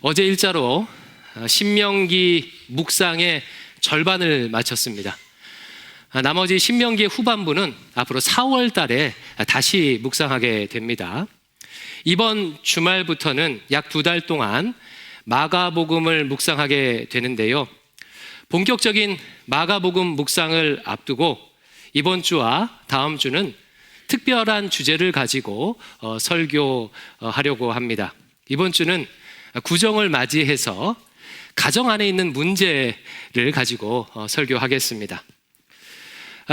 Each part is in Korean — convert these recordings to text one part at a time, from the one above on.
어제 일자로 신명기 묵상의 절반을 마쳤습니다. 나머지 신명기의 후반부는 앞으로 4월 달에 다시 묵상하게 됩니다. 이번 주말부터는 약 2달 동안 마가복음을 묵상하게 되는데요. 본격적인 마가복음 묵상을 앞두고 이번 주와 다음 주는 특별한 주제를 가지고 설교하려고 합니다. 이번 주는 구정을 맞이해서 가정 안에 있는 문제를 가지고 설교하겠습니다.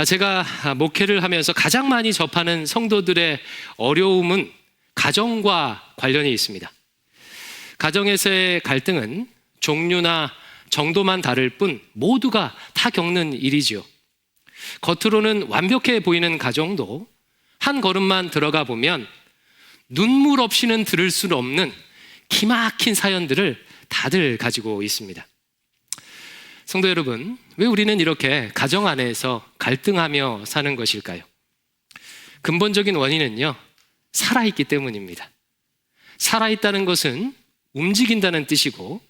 제가 목회를 하면서 가장 많이 접하는 성도들의 어려움은 가정과 관련이 있습니다. 가정에서의 갈등은 종류나 정도만 다를 뿐 모두가 다 겪는 일이죠. 겉으로는 완벽해 보이는 가정도 한 걸음만 들어가 보면 눈물 없이는 들을 수 없는 기막힌 사연들을 다들 가지고 있습니다. 성도 여러분, 왜 우리는 이렇게 가정 안에서 갈등하며 사는 것일까요? 근본적인 원인은요, 살아있기 때문입니다. 살아있다는 것은 움직인다는 뜻이고,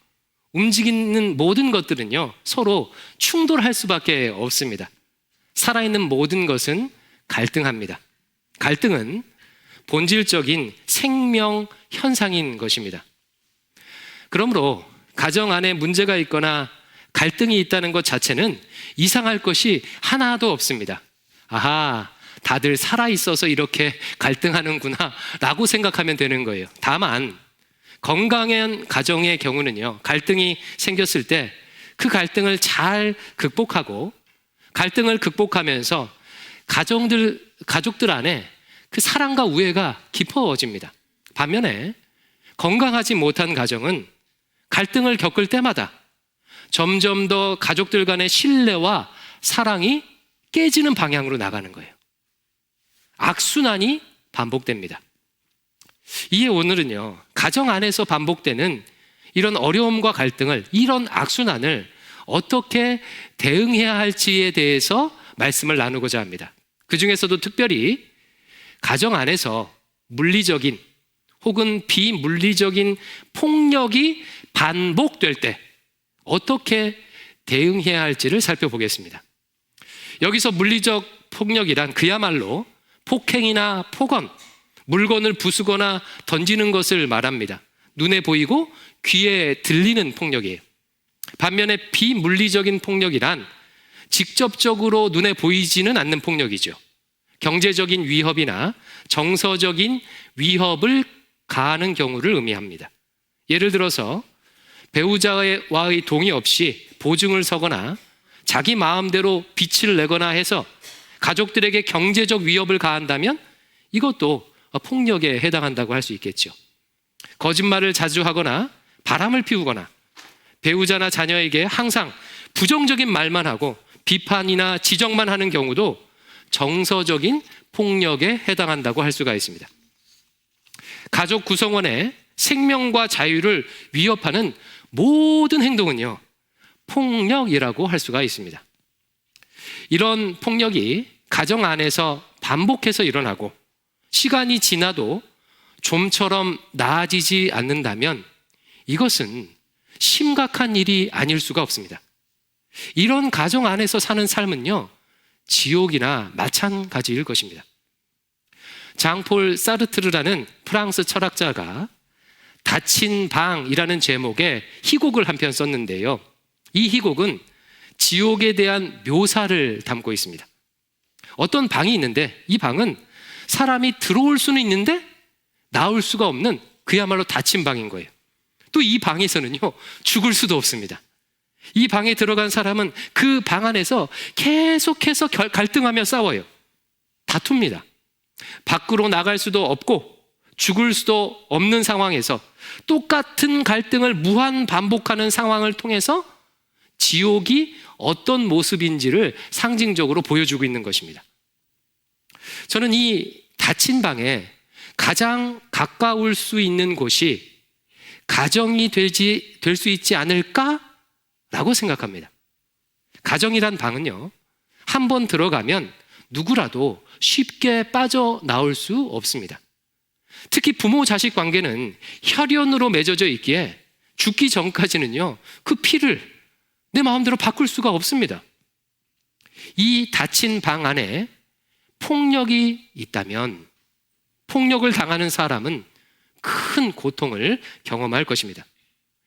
움직이는 모든 것들은요, 서로 충돌할 수밖에 없습니다. 살아있는 모든 것은 갈등합니다. 갈등은 본질적인 생명 현상인 것입니다. 그러므로 가정 안에 문제가 있거나 갈등이 있다는 것 자체는 이상할 것이 하나도 없습니다. 아하, 다들 살아있어서 이렇게 갈등하는구나 라고 생각하면 되는 거예요. 다만 건강한 가정의 경우는요, 갈등이 생겼을 때 그 갈등을 잘 극복하고 갈등을 극복하면서 가족들 안에 그 사랑과 우애가 깊어집니다. 반면에 건강하지 못한 가정은 갈등을 겪을 때마다 점점 더 가족들 간의 신뢰와 사랑이 깨지는 방향으로 나가는 거예요. 악순환이 반복됩니다. 이에 오늘은요, 가정 안에서 반복되는 이런 어려움과 갈등을, 이런 악순환을 어떻게 대응해야 할지에 대해서 말씀을 나누고자 합니다. 그 중에서도 특별히 가정 안에서 물리적인 혹은 비물리적인 폭력이 반복될 때 어떻게 대응해야 할지를 살펴보겠습니다. 여기서 물리적 폭력이란 그야말로 폭행이나 폭언, 물건을 부수거나 던지는 것을 말합니다. 눈에 보이고 귀에 들리는 폭력이에요. 반면에 비물리적인 폭력이란 직접적으로 눈에 보이지는 않는 폭력이죠. 경제적인 위협이나 정서적인 위협을 가하는 경우를 의미합니다. 예를 들어서 배우자와의 동의 없이 보증을 서거나 자기 마음대로 빚을 내거나 해서 가족들에게 경제적 위협을 가한다면 이것도 폭력에 해당한다고 할 수 있겠죠. 거짓말을 자주 하거나 바람을 피우거나 배우자나 자녀에게 항상 부정적인 말만 하고 비판이나 지적만 하는 경우도 정서적인 폭력에 해당한다고 할 수가 있습니다. 가족 구성원의 생명과 자유를 위협하는 모든 행동은요, 폭력이라고 할 수가 있습니다. 이런 폭력이 가정 안에서 반복해서 일어나고 시간이 지나도 좀처럼 나아지지 않는다면 이것은 심각한 일이 아닐 수가 없습니다. 이런 가정 안에서 사는 삶은요, 지옥이나 마찬가지일 것입니다. 장폴 사르트르라는 프랑스 철학자가 닫힌 방이라는 제목의 희곡을 한 편 썼는데요. 이 희곡은 지옥에 대한 묘사를 담고 있습니다. 어떤 방이 있는데 이 방은 사람이 들어올 수는 있는데 나올 수가 없는 그야말로 닫힌 방인 거예요. 또 이 방에서는요, 죽을 수도 없습니다. 이 방에 들어간 사람은 그 방 안에서 계속해서 갈등하며 싸워요. 다툽니다. 밖으로 나갈 수도 없고 죽을 수도 없는 상황에서 똑같은 갈등을 무한 반복하는 상황을 통해서 지옥이 어떤 모습인지를 상징적으로 보여주고 있는 것입니다. 저는 이 닫힌 방에 가장 가까울 수 있는 곳이 가정이 될 수 있지 않을까라고 생각합니다. 가정이란 방은요, 한번 들어가면 누구라도 쉽게 빠져나올 수 없습니다. 특히 부모 자식 관계는 혈연으로 맺어져 있기에 죽기 전까지는요, 그 피를 내 마음대로 바꿀 수가 없습니다. 이 닫힌 방 안에 폭력이 있다면 폭력을 당하는 사람은 큰 고통을 경험할 것입니다.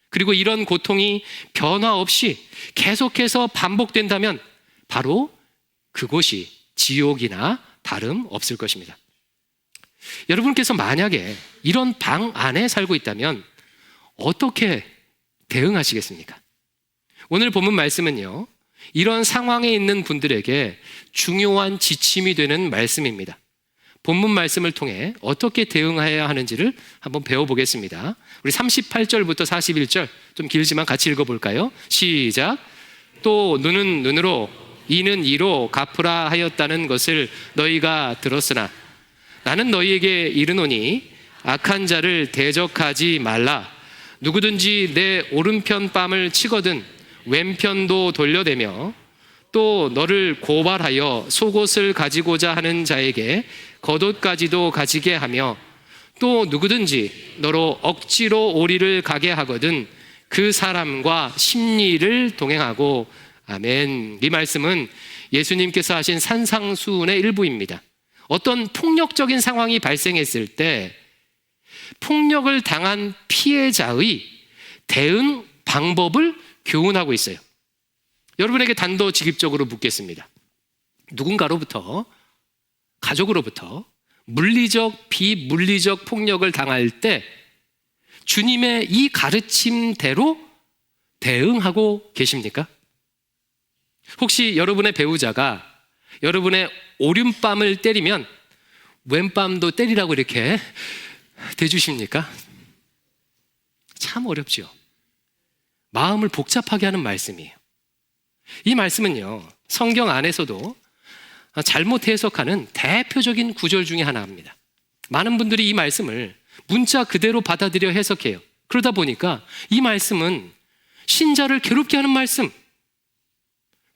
그리고 이런 고통이 변화 없이 계속해서 반복된다면 바로 그곳이 지옥이나 다름 없을 것입니다. 여러분께서 만약에 이런 방 안에 살고 있다면 어떻게 대응하시겠습니까? 오늘 본문 말씀은요, 이런 상황에 있는 분들에게 중요한 지침이 되는 말씀입니다. 본문 말씀을 통해 어떻게 대응해야 하는지를 한번 배워보겠습니다. 우리 38절부터 41절, 좀 길지만 같이 읽어볼까요? 시작. 또 눈은 눈으로 이는 이로 갚으라 하였다는 것을 너희가 들었으나 나는 너희에게 이르노니 악한 자를 대적하지 말라. 누구든지 내 오른편 뺨을 치거든 왼편도 돌려대며 또 너를 고발하여 속옷을 가지고자 하는 자에게 겉옷까지도 가지게 하며 또 누구든지 너로 억지로 오리를 가게 하거든 그 사람과 심리를 동행하고. 아멘. 이 말씀은 예수님께서 하신 산상수훈의 일부입니다. 어떤 폭력적인 상황이 발생했을 때 폭력을 당한 피해자의 대응 방법을 교훈하고 있어요. 여러분에게 단도직입적으로 묻겠습니다. 누군가로부터, 가족으로부터 물리적, 비물리적 폭력을 당할 때 주님의 이 가르침대로 대응하고 계십니까? 혹시 여러분의 배우자가 여러분의 오른뺨을 때리면 왼뺨도 때리라고 이렇게 대주십니까? 참 어렵죠. 마음을 복잡하게 하는 말씀이에요. 이 말씀은요, 성경 안에서도 잘못 해석하는 대표적인 구절 중에 하나입니다. 많은 분들이 이 말씀을 문자 그대로 받아들여 해석해요. 그러다 보니까 이 말씀은 신자를 괴롭게 하는 말씀,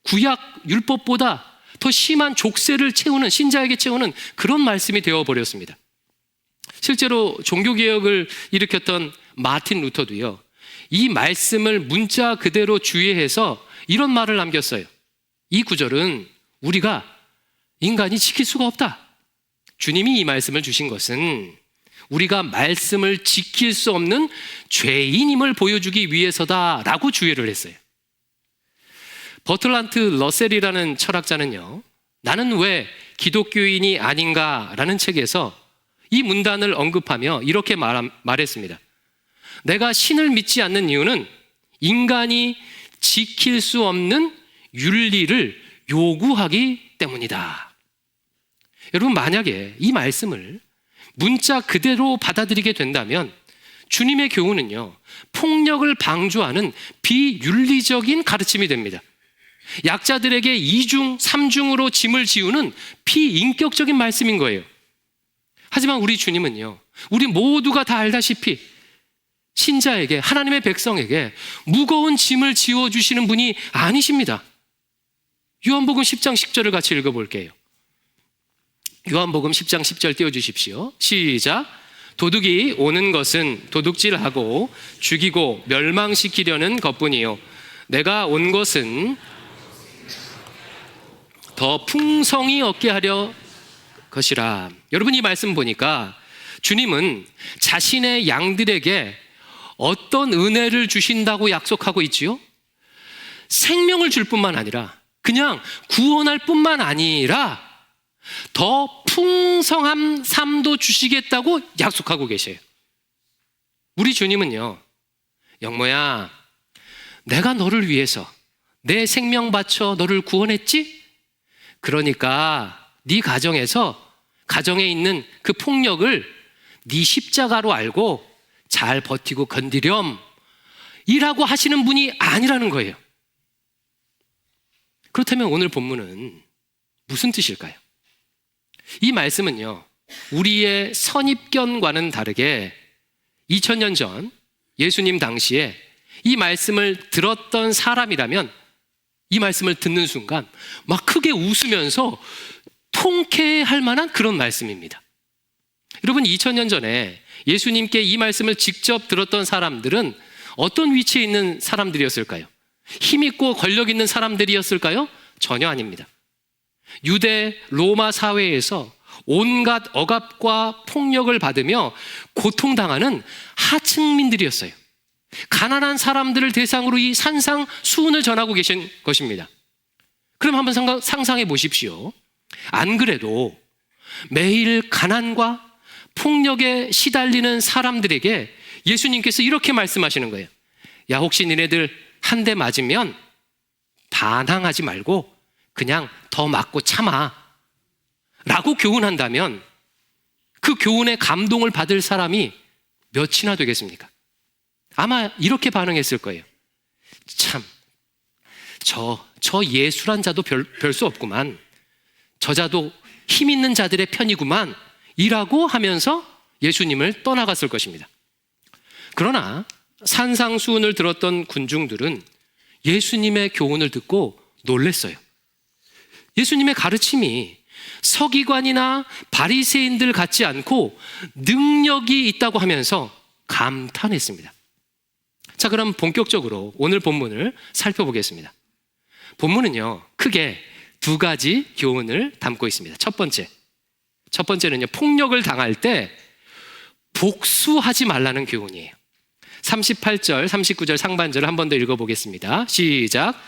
구약 율법보다 더 심한 족쇄를 채우는, 신자에게 채우는 그런 말씀이 되어버렸습니다. 실제로 종교개혁을 일으켰던 마틴 루터도요, 이 말씀을 문자 그대로 주의해서 이런 말을 남겼어요. 이 구절은 우리가 인간이 지킬 수가 없다. 주님이 이 말씀을 주신 것은 우리가 말씀을 지킬 수 없는 죄인임을 보여주기 위해서다라고 주의를 했어요. 버틀란트 러셀이라는 철학자는요, 나는 왜 기독교인이 아닌가라는 책에서 이 문단을 언급하며 이렇게 말했습니다. 내가 신을 믿지 않는 이유는 인간이 지킬 수 없는 윤리를 요구하기 때문이다. 여러분, 만약에 이 말씀을 문자 그대로 받아들이게 된다면 주님의 교훈은요, 폭력을 방조하는 비윤리적인 가르침이 됩니다. 약자들에게 2중, 3중으로 짐을 지우는 비인격적인 말씀인 거예요. 하지만 우리 주님은요, 우리 모두가 다 알다시피 신자에게, 하나님의 백성에게 무거운 짐을 지워주시는 분이 아니십니다. 요한복음 10장 10절을 같이 읽어볼게요. 요한복음 10장 10절 띄워주십시오. 시작. 도둑이 오는 것은 도둑질하고 죽이고 멸망시키려는 것뿐이요 내가 온 것은 더 풍성히 얻게 하려 것이라. 여러분, 이 말씀 보니까 주님은 자신의 양들에게 어떤 은혜를 주신다고 약속하고 있지요? 생명을 줄 뿐만 아니라, 그냥 구원할 뿐만 아니라 더 풍성한 삶도 주시겠다고 약속하고 계세요. 우리 주님은요, 영모야, 내가 너를 위해서 내 생명 바쳐 너를 구원했지? 그러니까 네 가정에 있는 그 폭력을 네 십자가로 알고 잘 버티고 건드렴 이라고 하시는 분이 아니라는 거예요. 그렇다면 오늘 본문은 무슨 뜻일까요? 이 말씀은요, 우리의 선입견과는 다르게 2000년 전 예수님 당시에 이 말씀을 들었던 사람이라면 이 말씀을 듣는 순간 막 크게 웃으면서 통쾌할 만한 그런 말씀입니다. 여러분, 2000년 전에 예수님께 이 말씀을 직접 들었던 사람들은 어떤 위치에 있는 사람들이었을까요? 힘있고 권력 있는 사람들이었을까요? 전혀 아닙니다. 유대 로마 사회에서 온갖 억압과 폭력을 받으며 고통당하는 하층민들이었어요. 가난한 사람들을 대상으로 이 산상수훈을 전하고 계신 것입니다. 그럼 한번 상상해 보십시오. 안 그래도 매일 가난과 폭력에 시달리는 사람들에게 예수님께서 이렇게 말씀하시는 거예요. 야, 혹시 니네들 한 대 맞으면 반항하지 말고 그냥 더 맞고 참아 라고 교훈한다면 그 교훈에 감동을 받을 사람이 몇이나 되겠습니까? 아마 이렇게 반응했을 거예요. 참, 저 예술한 자도 별 수 없구만. 저 자도 힘 있는 자들의 편이구만. 이라고 하면서 예수님을 떠나갔을 것입니다. 그러나 산상수훈을 들었던 군중들은 예수님의 교훈을 듣고 놀랐어요. 예수님의 가르침이 서기관이나 바리새인들 같지 않고 능력이 있다고 하면서 감탄했습니다. 자, 그럼 본격적으로 오늘 본문을 살펴보겠습니다. 본문은요, 크게 두 가지 교훈을 담고 있습니다. 첫 번째는요, 폭력을 당할 때 복수하지 말라는 교훈이에요. 38절, 39절 상반절을 한 번 더 읽어보겠습니다. 시작.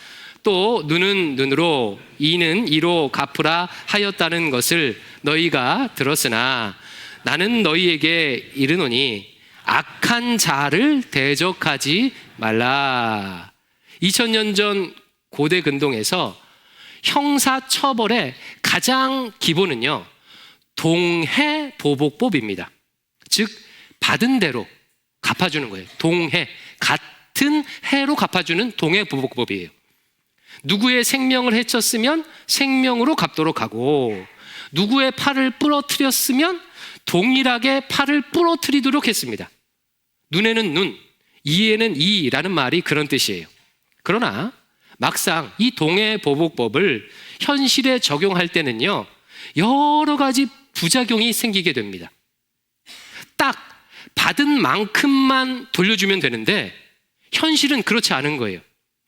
또 눈은 눈으로 이는 이로 갚으라 하였다는 것을 너희가 들었으나 나는 너희에게 이르노니 악한 자를 대적하지 말라. 2000년 전 고대 근동에서 형사처벌의 가장 기본은요, 동해보복법입니다. 즉 받은 대로 갚아주는 거예요. 동해, 같은 해로 갚아주는 동해보복법이에요. 누구의 생명을 해쳤으면 생명으로 갚도록 하고, 누구의 팔을 부러뜨렸으면 동일하게 팔을 부러뜨리도록 했습니다. 눈에는 눈, 이에는 이라는 말이 그런 뜻이에요. 그러나 막상 이 동해보복법을 현실에 적용할 때는요, 여러 가지 부작용이 생기게 됩니다. 딱 받은 만큼만 돌려주면 되는데 현실은 그렇지 않은 거예요.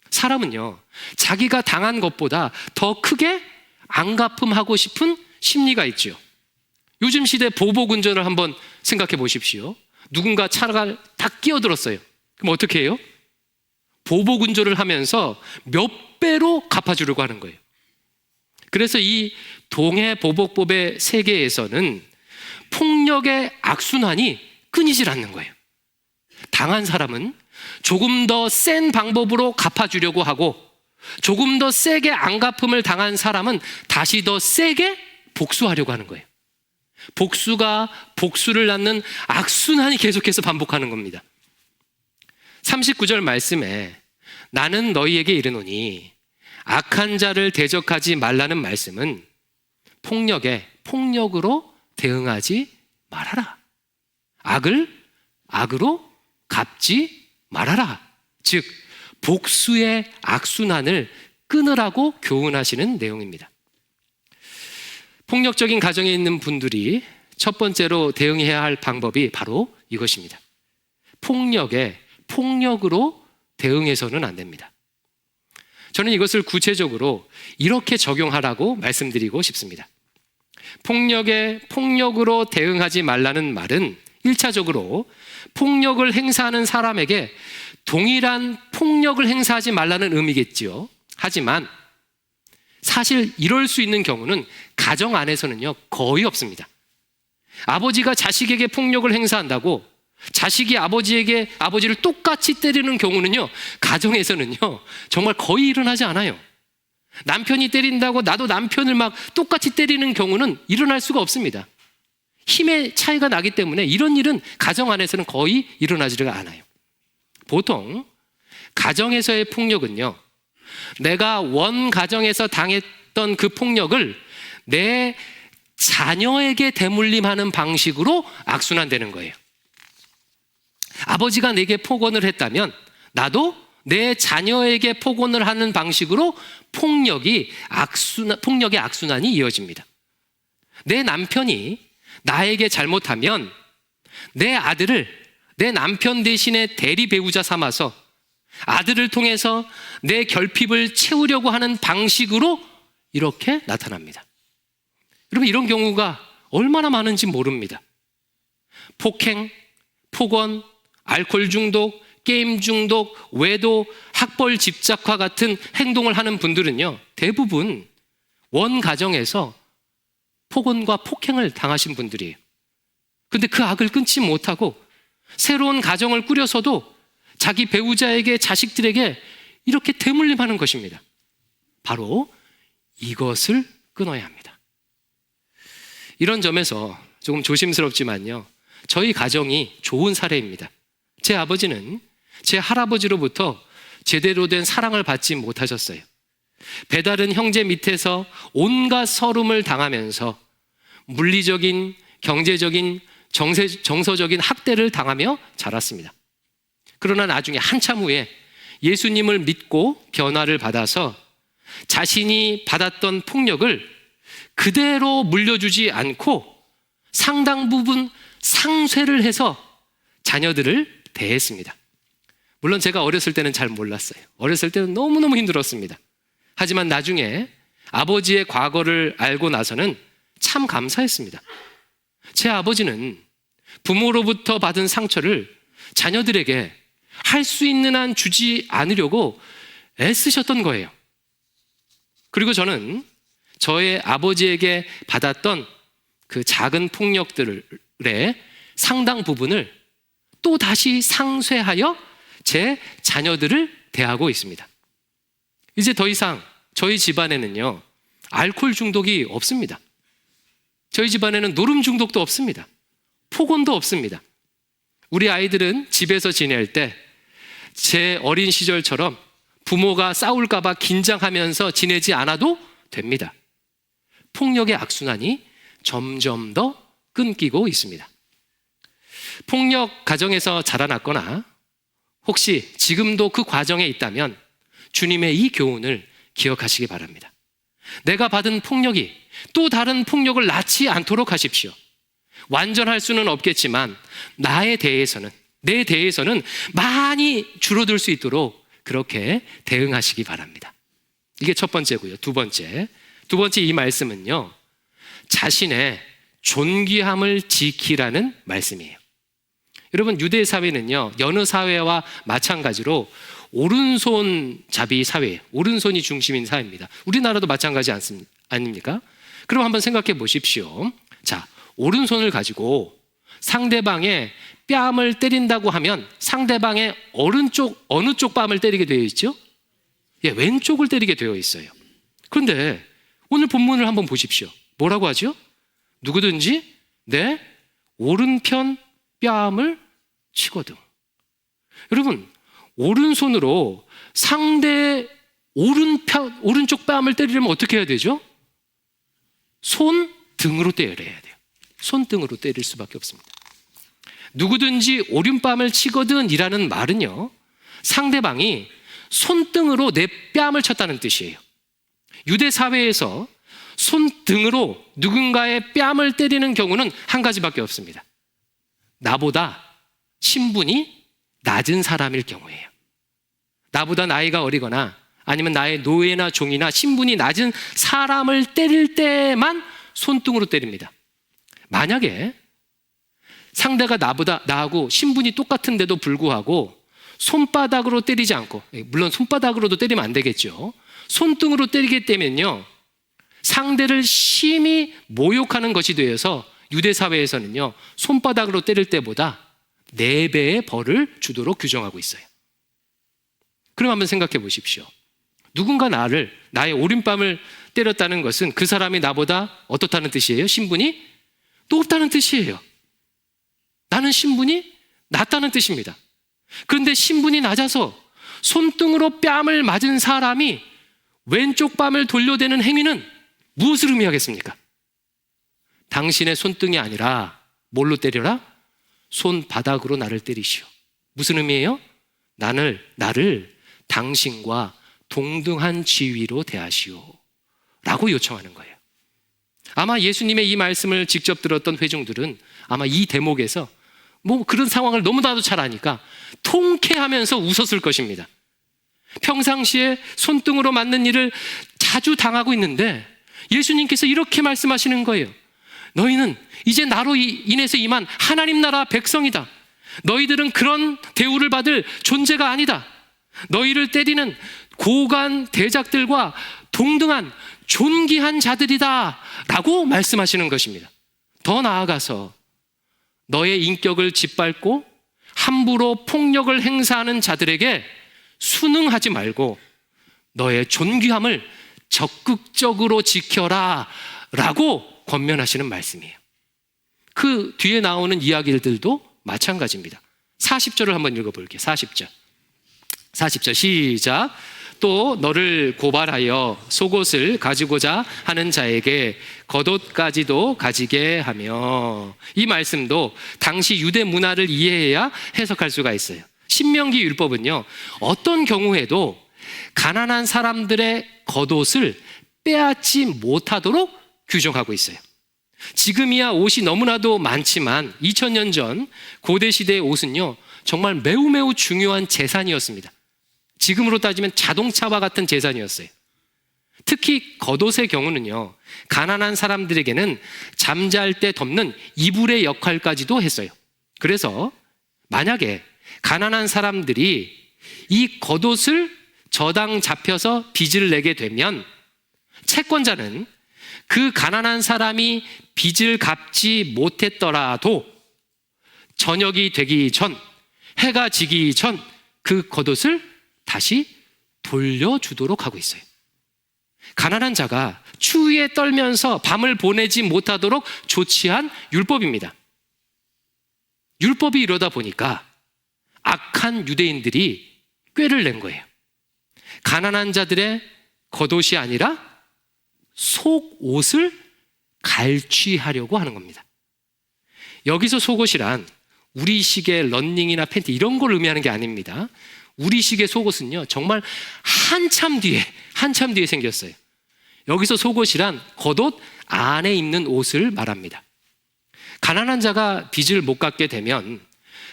사람은요, 자기가 당한 것보다 더 크게 안갚음하고 싶은 심리가 있죠. 요즘 시대 보복운전을 한번 생각해 보십시오. 누군가 차가 딱 끼어들었어요. 그럼 어떻게 해요? 보복운전을 하면서 몇 배로 갚아주려고 하는 거예요. 그래서 이 동해보복법의 세계에서는 폭력의 악순환이 끊이질 않는 거예요. 당한 사람은 조금 더 센 방법으로 갚아주려고 하고, 조금 더 세게 안갚음을 당한 사람은 다시 더 세게 복수하려고 하는 거예요. 복수가 복수를 낳는 악순환이 계속해서 반복하는 겁니다. 39절 말씀에 나는 너희에게 이르노니 악한 자를 대적하지 말라는 말씀은 폭력에 폭력으로 대응하지 말아라. 악을 악으로 갚지 말아라. 즉 복수의 악순환을 끊으라고 교훈하시는 내용입니다. 폭력적인 가정에 있는 분들이 첫 번째로 대응해야 할 방법이 바로 이것입니다. 폭력에 폭력으로 대응해서는 안 됩니다. 저는 이것을 구체적으로 이렇게 적용하라고 말씀드리고 싶습니다. 폭력에 폭력으로 대응하지 말라는 말은 1차적으로 폭력을 행사하는 사람에게 동일한 폭력을 행사하지 말라는 의미겠지요. 하지만 사실 이럴 수 있는 경우는 가정 안에서는요, 거의 없습니다. 아버지가 자식에게 폭력을 행사한다고 자식이 아버지를 똑같이 때리는 경우는요, 가정에서는요, 정말 거의 일어나지 않아요. 남편이 때린다고 나도 남편을 막 똑같이 때리는 경우는 일어날 수가 없습니다. 힘의 차이가 나기 때문에 이런 일은 가정 안에서는 거의 일어나지가 않아요. 보통 가정에서의 폭력은요, 내가 원 가정에서 당했던 그 폭력을 내 자녀에게 대물림하는 방식으로 악순환되는 거예요. 아버지가 내게 폭언을 했다면 나도 내 자녀에게 폭언을 하는 방식으로 폭력의 악순환이 이어집니다. 내 남편이 나에게 잘못하면 내 아들을 내 남편 대신에 대리 배우자 삼아서 아들을 통해서 내 결핍을 채우려고 하는 방식으로 이렇게 나타납니다. 여러분, 이런 경우가 얼마나 많은지 모릅니다. 폭행, 폭언, 알코올 중독, 게임 중독, 외도, 학벌 집착과 같은 행동을 하는 분들은요, 대부분 원 가정에서 폭언과 폭행을 당하신 분들이에요. 근데 그 악을 끊지 못하고 새로운 가정을 꾸려서도 자기 배우자에게, 자식들에게 이렇게 대물림하는 것입니다. 바로 이것을 끊어야 합니다. 이런 점에서 조금 조심스럽지만요, 저희 가정이 좋은 사례입니다. 제 아버지는 제 할아버지로부터 제대로 된 사랑을 받지 못하셨어요. 배다른 형제 밑에서 온갖 서름을 당하면서 물리적인, 경제적인, 정서적인 학대를 당하며 자랐습니다. 그러나 나중에 한참 후에 예수님을 믿고 변화를 받아서 자신이 받았던 폭력을 그대로 물려주지 않고 상당 부분 상쇄를 해서 자녀들을 대했습니다. 물론 제가 어렸을 때는 잘 몰랐어요. 어렸을 때는 너무너무 힘들었습니다. 하지만 나중에 아버지의 과거를 알고 나서는 참 감사했습니다. 제 아버지는 부모로부터 받은 상처를 자녀들에게 할 수 있는 한 주지 않으려고 애쓰셨던 거예요. 그리고 저는 저의 아버지에게 받았던 그 작은 폭력들의 상당 부분을 또 다시 상쇄하여 제 자녀들을 대하고 있습니다. 이제 더 이상 저희 집안에는요, 알코올 중독이 없습니다. 저희 집안에는 노름 중독도 없습니다. 폭언도 없습니다. 우리 아이들은 집에서 지낼 때 제 어린 시절처럼 부모가 싸울까 봐 긴장하면서 지내지 않아도 됩니다. 폭력의 악순환이 점점 더 끊기고 있습니다. 폭력 가정에서 자라났거나 혹시 지금도 그 과정에 있다면 주님의 이 교훈을 기억하시기 바랍니다. 내가 받은 폭력이 또 다른 폭력을 낳지 않도록 하십시오. 완전할 수는 없겠지만 내 대해서는 많이 줄어들 수 있도록 그렇게 대응하시기 바랍니다. 이게 첫 번째고요. 두 번째 이 말씀은요, 자신의 존귀함을 지키라는 말씀이에요. 여러분, 유대 사회는요, 여느 사회와 마찬가지로 오른손잡이 사회예요. 오른손이 중심인 사회입니다. 우리나라도 마찬가지 아닙니까? 그럼 한번 생각해 보십시오. 자, 오른손을 가지고 상대방의 뺨을 때린다고 하면 상대방의 어느 쪽 뺨을 때리게 되어 있죠? 예, 왼쪽을 때리게 되어 있어요. 그런데 오늘 본문을 한번 보십시오. 뭐라고 하죠? 누구든지 내 오른편 뺨을 치거든. 여러분, 오른손으로 상대 오른쪽 뺨을 때리려면 어떻게 해야 되죠? 손등으로 때려야 돼요. 손등으로 때릴 수밖에 없습니다. 누구든지 오른뺨을 치거든 이라는 말은요, 상대방이 손등으로 내 뺨을 쳤다는 뜻이에요. 유대 사회에서 손등으로 누군가의 뺨을 때리는 경우는 한 가지밖에 없습니다. 나보다 신분이 낮은 사람일 경우예요. 나보다 나이가 어리거나 아니면 나의 노예나 종이나 신분이 낮은 사람을 때릴 때만 손등으로 때립니다. 만약에 상대가 나하고 신분이 똑같은데도 불구하고 손바닥으로 때리지 않고, 물론 손바닥으로도 때리면 안 되겠죠. 손등으로 때리게 되면요, 상대를 심히 모욕하는 것이 되어서 유대 사회에서는요, 손바닥으로 때릴 때보다 4배의 벌을 주도록 규정하고 있어요. 그럼 한번 생각해 보십시오. 누군가 나의 오른뺨을 때렸다는 것은 그 사람이 나보다 어떻다는 뜻이에요? 신분이 높다는 뜻이에요. 나는 신분이 낮다는 뜻입니다. 그런데 신분이 낮아서 손등으로 뺨을 맞은 사람이 왼쪽 뺨을 돌려대는 행위는 무엇을 의미하겠습니까? 당신의 손등이 아니라 뭘로 때려라? 손바닥으로 나를 때리시오. 무슨 의미예요? 나를 당신과 동등한 지위로 대하시오 라고 요청하는 거예요. 아마 예수님의 이 말씀을 직접 들었던 회중들은 아마 이 대목에서 뭐 그런 상황을 너무나도 잘 아니까 통쾌하면서 웃었을 것입니다. 평상시에 손등으로 맞는 일을 자주 당하고 있는데 예수님께서 이렇게 말씀하시는 거예요. 너희는 이제 나로 인해서 임한 하나님 나라 백성이다. 너희들은 그런 대우를 받을 존재가 아니다. 너희를 때리는 고관 대작들과 동등한 존귀한 자들이다 라고 말씀하시는 것입니다. 더 나아가서 너의 인격을 짓밟고 함부로 폭력을 행사하는 자들에게 순응하지 말고 너의 존귀함을 적극적으로 지켜라 라고 권면하시는 말씀이에요. 그 뒤에 나오는 이야기들도 마찬가지입니다. 40절을 한번 읽어볼게요. 40절 시작. 또 너를 고발하여 속옷을 가지고자 하는 자에게 겉옷까지도 가지게 하며, 이 말씀도 당시 유대 문화를 이해해야 해석할 수가 있어요. 신명기 율법은요, 어떤 경우에도 가난한 사람들의 겉옷을 빼앗지 못하도록 규정하고 있어요. 지금이야 옷이 너무나도 많지만 2000년 전 고대 시대의 옷은요, 정말 매우 중요한 재산이었습니다. 지금으로 따지면 자동차와 같은 재산이었어요. 특히 겉옷의 경우는요, 가난한 사람들에게는 잠잘 때 덮는 이불의 역할까지도 했어요. 그래서 만약에 가난한 사람들이 이 겉옷을 저당 잡혀서 빚을 내게 되면 채권자는 그 가난한 사람이 빚을 갚지 못했더라도 저녁이 되기 전, 해가 지기 전 그 겉옷을 다시 돌려주도록 하고 있어요. 가난한 자가 추위에 떨면서 밤을 보내지 못하도록 조치한 율법입니다. 율법이 이러다 보니까 악한 유대인들이 꾀를 낸 거예요. 가난한 자들의 겉옷이 아니라 속옷을 갈취하려고 하는 겁니다. 여기서 속옷이란 우리식의 런닝이나 팬티 이런 걸 의미하는 게 아닙니다. 우리식의 속옷은요, 정말 한참 뒤에 생겼어요. 여기서 속옷이란 겉옷 안에 입는 옷을 말합니다. 가난한 자가 빚을 못 갚게 되면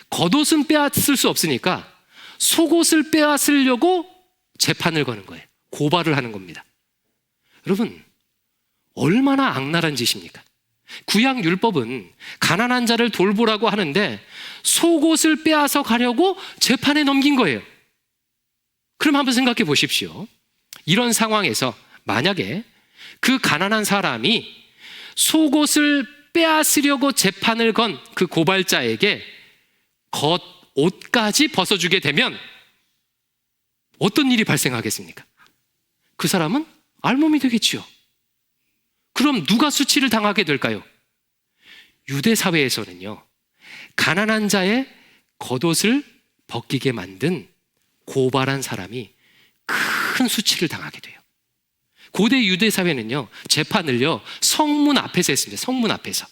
겉옷은 빼앗을 수 없으니까 속옷을 빼앗으려고 재판을 거는 거예요. 고발을 하는 겁니다. 여러분, 얼마나 악랄한 짓입니까? 구약 율법은 가난한 자를 돌보라고 하는데 속옷을 빼앗아 가려고 재판에 넘긴 거예요. 그럼 한번 생각해 보십시오. 이런 상황에서 만약에 그 가난한 사람이 속옷을 빼앗으려고 재판을 건 그 고발자에게 겉옷까지 벗어주게 되면 어떤 일이 발생하겠습니까? 그 사람은 알몸이 되겠지요. 그럼 누가 수치를 당하게 될까요? 유대 사회에서는요, 가난한 자의 겉옷을 벗기게 만든 고발한 사람이 큰 수치를 당하게 돼요. 고대 유대 사회는요, 재판을요, 성문 앞에서 했습니다. 성문 앞에서.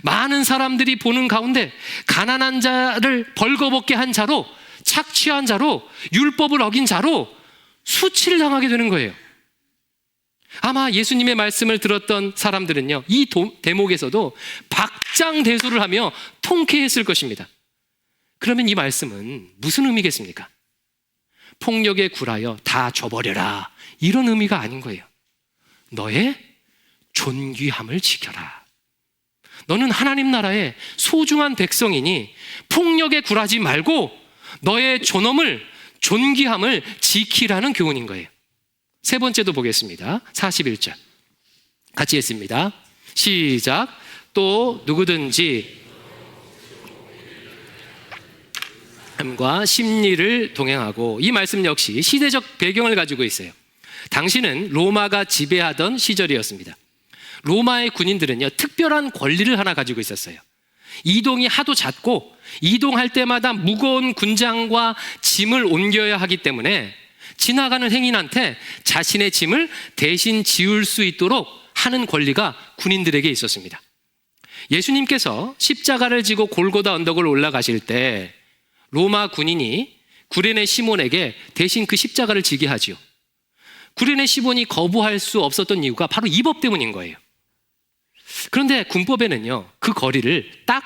많은 사람들이 보는 가운데 가난한 자를 벌거벗게 한 자로, 착취한 자로, 율법을 어긴 자로 수치를 당하게 되는 거예요. 아마 예수님의 말씀을 들었던 사람들은요, 이 대목에서도 박장대소를 하며 통쾌했을 것입니다. 그러면 이 말씀은 무슨 의미겠습니까? 폭력에 굴하여 다 줘버려라, 이런 의미가 아닌 거예요. 너의 존귀함을 지켜라. 너는 하나님 나라의 소중한 백성이니 폭력에 굴하지 말고 너의 존귀함을 지키라는 교훈인 거예요. 세 번째도 보겠습니다. 41절 같이 했습니다. 시작. 또 누구든지 과 심리를 동행하고, 이 말씀 역시 시대적 배경을 가지고 있어요. 당시는 로마가 지배하던 시절이었습니다. 로마의 군인들은요, 특별한 권리를 하나 가지고 있었어요. 이동이 하도 잦고 이동할 때마다 무거운 군장과 짐을 옮겨야 하기 때문에 지나가는 행인한테 자신의 짐을 대신 지울 수 있도록 하는 권리가 군인들에게 있었습니다. 예수님께서 십자가를 지고 골고다 언덕을 올라가실 때 로마 군인이 구레네 시몬에게 대신 그 십자가를 지게 하지요. 구레네 시몬이 거부할 수 없었던 이유가 바로 이 법 때문인 거예요. 그런데 군법에는요, 그 거리를 딱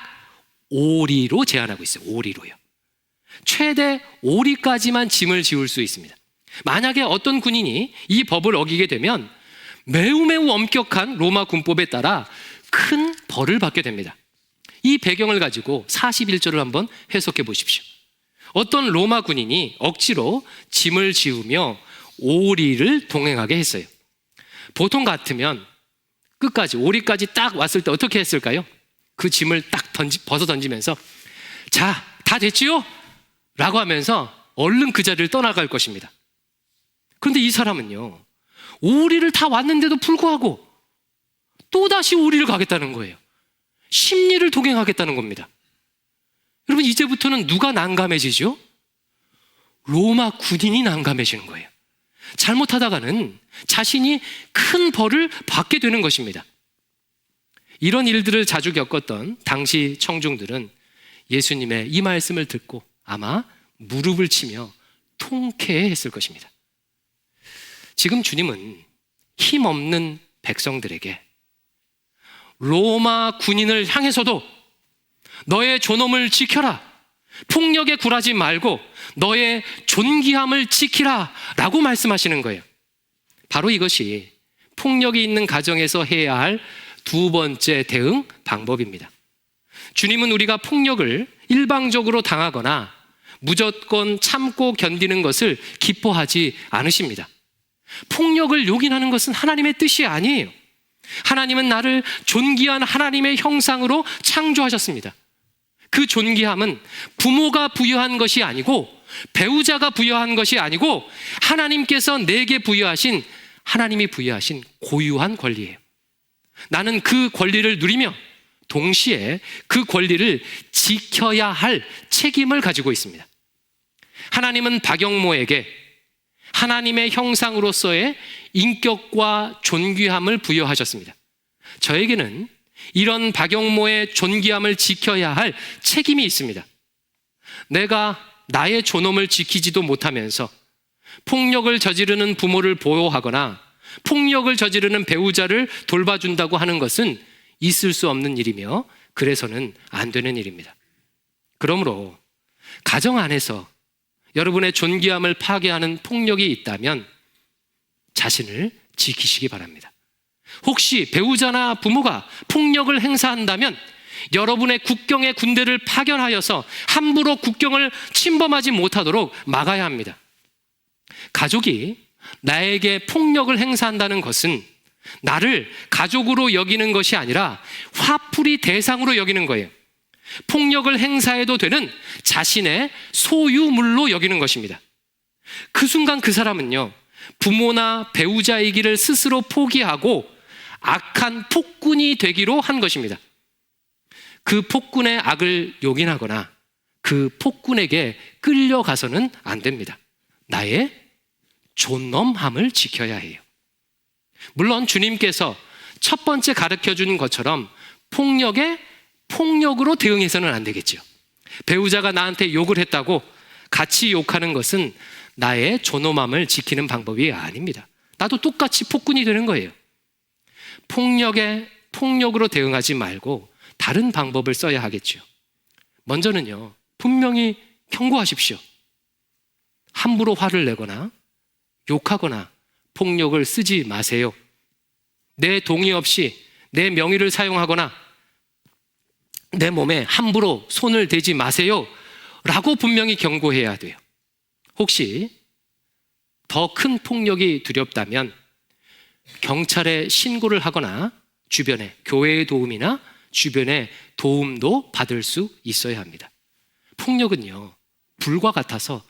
오리로 제한하고 있어요. 오리로요. 최대 오리까지만 짐을 지울 수 있습니다. 만약에 어떤 군인이 이 법을 어기게 되면 매우 엄격한 로마 군법에 따라 큰 벌을 받게 됩니다. 이 배경을 가지고 41절을 한번 해석해 보십시오. 어떤 로마 군인이 억지로 짐을 지우며 오리를 동행하게 했어요. 보통 같으면 끝까지 오리까지 딱 왔을 때 어떻게 했을까요? 그 짐을 딱 벗어 던지면서 자, 다 됐지요? 라고 하면서 얼른 그 자리를 떠나갈 것입니다. 그런데 이 사람은요, 오리를 다 왔는데도 불구하고 또다시 오리를 가겠다는 거예요. 십리를 동행하겠다는 겁니다. 여러분, 이제부터는 누가 난감해지죠? 로마 군인이 난감해지는 거예요. 잘못하다가는 자신이 큰 벌을 받게 되는 것입니다. 이런 일들을 자주 겪었던 당시 청중들은 예수님의 이 말씀을 듣고 아마 무릎을 치며 통쾌했을 것입니다. 지금 주님은 힘없는 백성들에게 로마 군인을 향해서도 너의 존엄을 지켜라, 폭력에 굴하지 말고 너의 존귀함을 지키라 라고 말씀하시는 거예요. 바로 이것이 폭력이 있는 가정에서 해야 할 두 번째 대응 방법입니다. 주님은 우리가 폭력을 일방적으로 당하거나 무조건 참고 견디는 것을 기뻐하지 않으십니다. 폭력을 용인하는 것은 하나님의 뜻이 아니에요. 하나님은 나를 존귀한 하나님의 형상으로 창조하셨습니다. 그 존귀함은 부모가 부여한 것이 아니고 배우자가 부여한 것이 아니고 하나님께서 내게 부여하신, 하나님이 부여하신 고유한 권리예요. 나는 그 권리를 누리며 동시에 그 권리를 지켜야 할 책임을 가지고 있습니다. 하나님은 박영모에게 하나님의 형상으로서의 인격과 존귀함을 부여하셨습니다. 저에게는 이런 박영모의 존귀함을 지켜야 할 책임이 있습니다. 내가 나의 존엄을 지키지도 못하면서 폭력을 저지르는 부모를 보호하거나 폭력을 저지르는 배우자를 돌봐준다고 하는 것은 있을 수 없는 일이며 그래서는 안 되는 일입니다. 그러므로 가정 안에서 여러분의 존귀함을 파괴하는 폭력이 있다면 자신을 지키시기 바랍니다. 혹시 배우자나 부모가 폭력을 행사한다면 여러분의 국경의 군대를 파견하여서 함부로 국경을 침범하지 못하도록 막아야 합니다. 가족이 나에게 폭력을 행사한다는 것은 나를 가족으로 여기는 것이 아니라 화풀이 대상으로 여기는 거예요. 폭력을 행사해도 되는 자신의 소유물로 여기는 것입니다. 그 순간 그 사람은요, 부모나 배우자이기를 스스로 포기하고 악한 폭군이 되기로 한 것입니다. 그 폭군의 악을 용인하거나 그 폭군에게 끌려가서는 안 됩니다. 나의 존엄함을 지켜야 해요. 물론 주님께서 첫 번째 가르쳐 준 것처럼 폭력에 폭력으로 대응해서는 안 되겠죠. 배우자가 나한테 욕을 했다고 같이 욕하는 것은 나의 존엄함을 지키는 방법이 아닙니다. 나도 똑같이 폭군이 되는 거예요. 폭력에 폭력으로 대응하지 말고 다른 방법을 써야 하겠죠. 먼저는요, 분명히 경고하십시오. 함부로 화를 내거나 욕하거나 폭력을 쓰지 마세요. 내 동의 없이 내 명의를 사용하거나 내 몸에 함부로 손을 대지 마세요 라고 분명히 경고해야 돼요. 혹시 더 큰 폭력이 두렵다면 경찰에 신고를 하거나 주변에 교회의 도움이나 주변의 도움도 받을 수 있어야 합니다. 폭력은요, 불과 같아서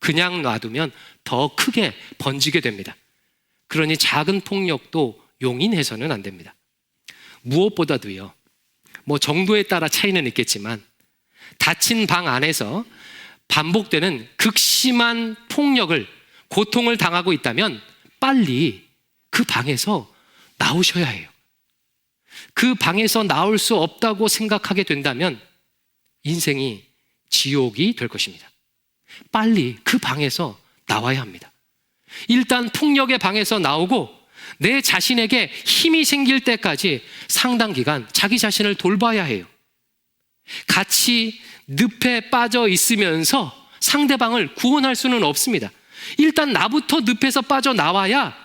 그냥 놔두면 더 크게 번지게 됩니다. 그러니 작은 폭력도 용인해서는 안 됩니다. 무엇보다도요, 정도에 따라 차이는 있겠지만 닫힌 방 안에서 반복되는 극심한 폭력을, 고통을 당하고 있다면 빨리 그 방에서 나오셔야 해요. 그 방에서 나올 수 없다고 생각하게 된다면 인생이 지옥이 될 것입니다. 빨리 그 방에서 나와야 합니다. 일단 폭력의 방에서 나오고 내 자신에게 힘이 생길 때까지 상당 기간 자기 자신을 돌봐야 해요. 같이 늪에 빠져 있으면서 상대방을 구원할 수는 없습니다. 일단 나부터 늪에서 빠져나와야,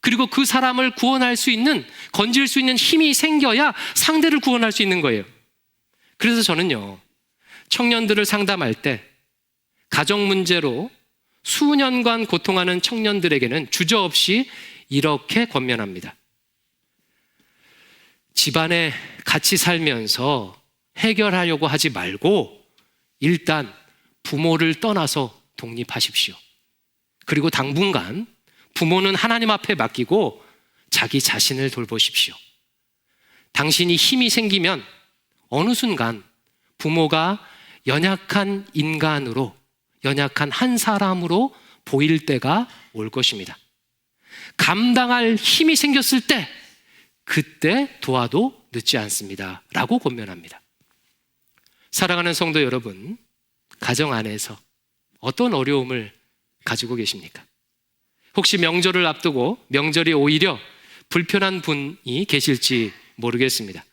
그리고 그 사람을 구원할 수 있는, 건질 수 있는 힘이 생겨야 상대를 구원할 수 있는 거예요. 그래서 저는요, 청년들을 상담할 때 가정 문제로 수년간 고통하는 청년들에게는 주저없이 이렇게 권면합니다. 집안에 같이 살면서 해결하려고 하지 말고 일단 부모를 떠나서 독립하십시오. 그리고 당분간 부모는 하나님 앞에 맡기고 자기 자신을 돌보십시오. 당신이 힘이 생기면 어느 순간 부모가 연약한 인간으로, 연약한 한 사람으로 보일 때가 올 것입니다. 감당할 힘이 생겼을 때 그때 도와도 늦지 않습니다 라고 권면합니다. 사랑하는 성도 여러분, 가정 안에서 어떤 어려움을 가지고 계십니까? 혹시 명절을 앞두고 명절이 오히려 불편한 분이 계실지 모르겠습니다.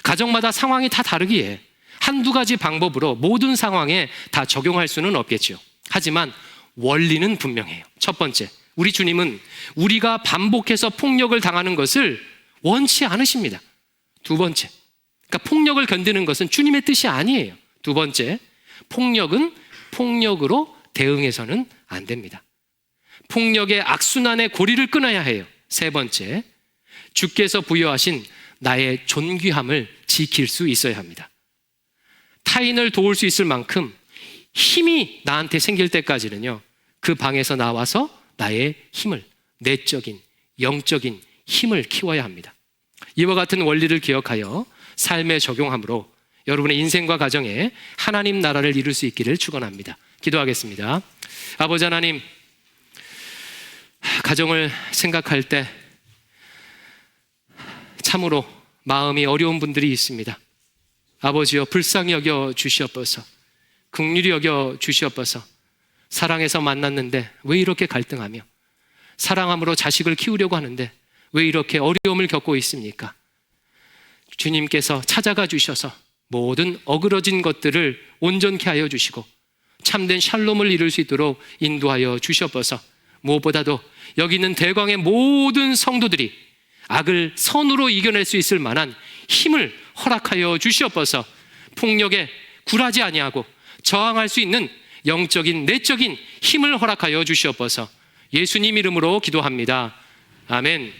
가정마다 상황이 다 다르기에 한두 가지 방법으로 모든 상황에 다 적용할 수는 없겠죠. 하지만 원리는 분명해요. 첫 번째, 우리 주님은 우리가 반복해서 폭력을 당하는 것을 원치 않으십니다. 두 번째, 그러니까 폭력을 견디는 것은 주님의 뜻이 아니에요. 두 번째, 폭력은 폭력으로 대응해서는 안 됩니다. 폭력의 악순환의 고리를 끊어야 해요. 세 번째, 주께서 부여하신 나의 존귀함을 지킬 수 있어야 합니다. 타인을 도울 수 있을 만큼 힘이 나한테 생길 때까지는요, 그 방에서 나와서 나의 힘을, 내적인, 영적인 힘을 키워야 합니다. 이와 같은 원리를 기억하여 삶에 적용함으로 여러분의 인생과 가정에 하나님 나라를 이룰 수 있기를 축원합니다. 기도하겠습니다. 아버지 하나님, 가정을 생각할 때 참으로 마음이 어려운 분들이 있습니다. 아버지여, 불쌍히 여겨 주시옵소서. 긍휼히 여겨 주시옵소서. 사랑해서 만났는데 왜 이렇게 갈등하며, 사랑함으로 자식을 키우려고 하는데 왜 이렇게 어려움을 겪고 있습니까? 주님께서 찾아가 주셔서 모든 어그러진 것들을 온전케 하여 주시고 참된 샬롬을 이룰 수 있도록 인도하여 주시옵소서. 무엇보다도 여기 있는 대광의 모든 성도들이 악을 선으로 이겨낼 수 있을 만한 힘을 허락하여 주시옵소서. 폭력에 굴하지 아니하고 저항할 수 있는 영적인, 내적인 힘을 허락하여 주시옵소서. 예수님 이름으로 기도합니다. 아멘.